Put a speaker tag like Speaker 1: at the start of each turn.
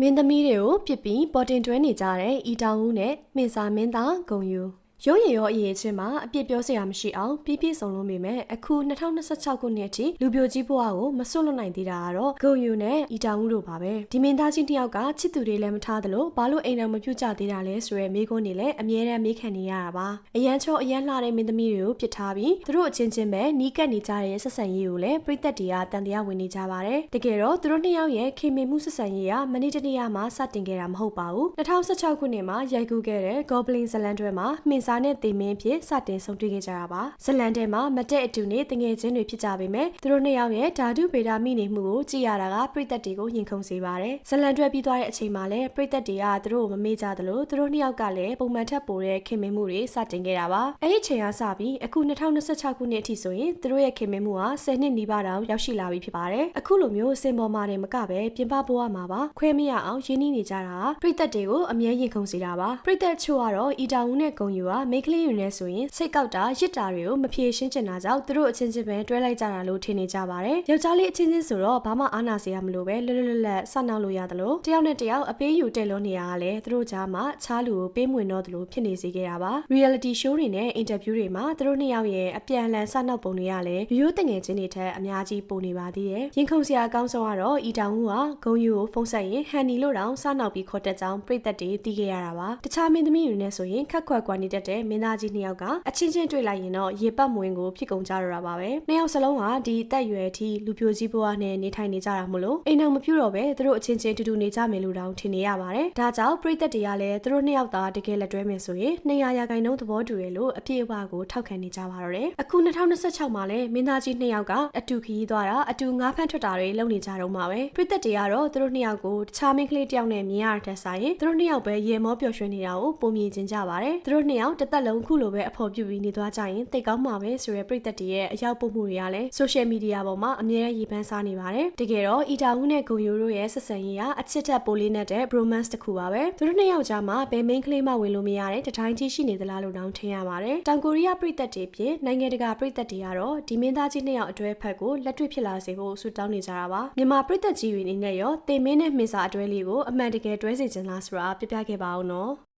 Speaker 1: မင်းသမီးတွေကိုပြစ်ပြီးပေါ်တင်တွဲနေကြတဲ့အီတောင်ဦးနဲ့မင်းစာမင်းသားဂုံယူရုံးရည်ရောအရေးချင်းမှာအပြစ်ပြောစရာမရှိအောင်ပြည့်ပြည့်စုံလုံးပေမဲ့အခု2026ခုနှစ်အထိလူပြိုကြီးဘဝကိုမစွန့်လွတ်နိုင်သေးတာကတော့ဂုံယူနဲ့အီတောင်ဦးတို့ပါပဲဒီမင်းသားချင်းတယောက်ကချစ်သူတွေလည်းမထားသလိုဘာလို့အိမ်တော်မပြုတ်ကြသေးတာလဲဆိုရဲမိကုန်းတွေလည်းအမြဲတမ်းမေးခံနေရတာပါအရန်ချောအရန်လှတဲ့မင်းသမီးတွေကိုပြစ်ထားပြီးသူတို့အချင်းချင်းပဲနီးကပ်နေကြတဲ့ဆက်ဆံရေးကိုလည်းပြည်သက်တွေကတန်တရားဝင်နေကြပါတယ်တကယ်တော့သူတို့နှစ်ယောက်ရဲ့ခင်မင်မှုဆက်ဆံရေးကမနေ့တနေ့မှစတင်ခဲ့တာမဟုတ်ပါဘူး2016ခုနှစ်မှာရိုက်ကူးခဲ့တဲ့ Goblin ဇလန်တွဲမှာမင်းစာနဲ့တေမင်းဖြစ်စတင်ဆုံးတွေ့ခဲ့ကြတာပါဇလန်ထဲမှာမတဲ့အတူနဲ့တငယ်ချင်းတွေဖြစ်ကြပေမဲ့သူတို့နှစ်ယောက်ရဲ့ဓာတုဗေဒမိနေမှုကိုကြည့်ရတာကပြည်သက်တွေကိုရင်ခုန်စေပါတယ်ဇလန်တွဲပြီးသွားတဲ့အချိန်မှာလည်းပြည်သက်တွေကသူတို့ကိုမမေ့ကြသလိုသူတို့နှစ်ယောက်ကလည်းပုံမှန်ထက်ပိုတဲ့ခင်မင်မှုတွေစတင်ခဲ့တာပါအဲ့ဒီချိန်ကစပြီးအခု2026ခုနှစ်အထိဆိုရင်သူတို့ရဲ့ခင်မင်မှုဟာ10နှစ်နီးပါးတောင်ရောက်ရှိလာပြီဖြစ်ပါတယ်အခုလိုမျိုးစင်ပေါ်မှာတင်မကပဲပြင်ပဘဝမှာပါခွဲမရအောင်ရင်းနှီးနေကြတာပြည်သက်တွေကိုအမြဲရင်ခုန်စေတာပါပြည်သက်ချို့ကတော့အီတောင်ဦးနဲ့ဂုံယူကမိန်းကလေးတွေနဲ့ဆိုရင်စိတ်ကောက်တာရစ်တာတွေကိုမဖြေရှင်းချင်တာကြောင့်သူတို့အချင်းချင်းပဲတွဲလိုက်ကြတာလို့ထင်နေကြပါတယ်ယောက်ျားလေးအချင်းချင်းဆိုတော့ဘာမှအားနာစရာမလိုပဲလွတ်လွတ်လပ်လပ်ဆက်နောက်လို့ရတယ်လို့တယောက်နဲ့တယောက်အပေးယူတဲ့လို့နေရတာလဲသူတို့ကြားမှာချားလူကိုပေးမွေတော့တယ်လို့ဖြစ်နေစေခဲ့တာပါ reality show တွေနဲ့ interview တွေမှာသူတို့နှစ်ယောက်ရဲ့အပြန်အလှန်ဆက်နောက်ပုံတွေကလည်းရိုးတငယ်ချင်းတွေထက်အများကြီးပိုနေပါသေးတယ်ရင်ခုန်စရာအကောင်းဆုံးကတော့အီတောင်ဦးကဂုံယူကိုဖုန်းဆက်ရင်ဟန်နီလို့တောင်စနောက်ပြီးခေါ်တက်ကြောင်းပြည်သက်တွေသိခဲ့ရတာပါတခြားမင်းသမီးတွေနဲ့ဆိုရင်ခက်ခွက်ကွာနေတတ်တဲ့မင်းသားကြီးနှစ်ယောက်ကအချင်းချင်းတွေ့လိုက်ရင်တော့ရေပတ်မွင်ကိုဖြစ်ကုန်ကြရတာပါပဲနှစ်ယောက်စလုံးကဒီအသက်အရွယ်အထိလူပြိုကြီးဘဝနဲ့နေထိုင်နေကြတာမို့လို့အိမ်အောင်မပြူတော့ပဲသူတို့အချင်းချင်းတူတူနေကြမယ်လို့တောင်ထင်နေရပါတယ်ဒါကြောင့်ပြည်သက်တွေကလည်းသူတို့နှစ်ယောက်သားတကယ်လက်တွဲမယ်ဆိုရင်200%သဘောတူရလို့အပြည့်အဝကိုထောက်ခံနေကြပါတော့တယ်အခု2026မှာလည်းမင်းသားကြီးနှစ်ယောက်ကအတူခရီးသွားတာအတူငါးဖမ်းထွက်တာတွေလုပ်နေကြတော့မှာပဲပြည်သက်တွေကတော့သူတို့နှစ်ယောက်ကိုတခြားမင်းကလေးတယောက်နဲ့မြင်ရတဲ့ဆိုင်ရင်သူတို့နှစ်ယောက်ပဲရေမောပျော်ရွှင်နေတာကိုပုံမြင်ကျင်ကြပါတယ်သူတို့နှစ်ယောက်တစ်သက်လုံးခုလိုပဲအဖော်ပြပြီးနေသွားကြရင်တိတ်ကောင်းမှာပဲဆိုရပြည်သက်တွေရဲ့အရောက်ပို့မှုတွေကလည်း social media ပေါ်မှာအမြဲတမ်းရေပန်းစားနေပါတယ်တကယ်တော့အီတာဦးနဲ့ဂုံယူတို့ရဲ့ဆက်ဆံရေးကအချစ်ထက်ပိုလေးနဲ့တဲ့ romance တစ်ခုပါပဲသူတို့နှစ်ယောက်ကြားမှာဘယ် main ကလေးမှဝင်လို့မရတဲ့တတိုင်းကြီးရှိနေသလားလို့တောင်ထင်ရပါတယ်တောင်ကိုရီးယားပြည်သက်တွေဖြစ်နိုင်ငံတကာပြည်သက်တွေကတော့ဒီမင်းသားကြီးနှစ်ယောက်အတွဲဖက်ကိုလက်တွေ့ဖြစ်လာစေဖို့ဆုတောင်းနေကြတာပါမြန်မာပြည်သက်ကြီးတွေအနေနဲ့ရောတေမင်းနဲ့မင်းစာအတွဲလေးကိုအမှန်တကယ်တွဲစေချင်လားဆိုတာပြပြခဲ့ပါအောင်နော်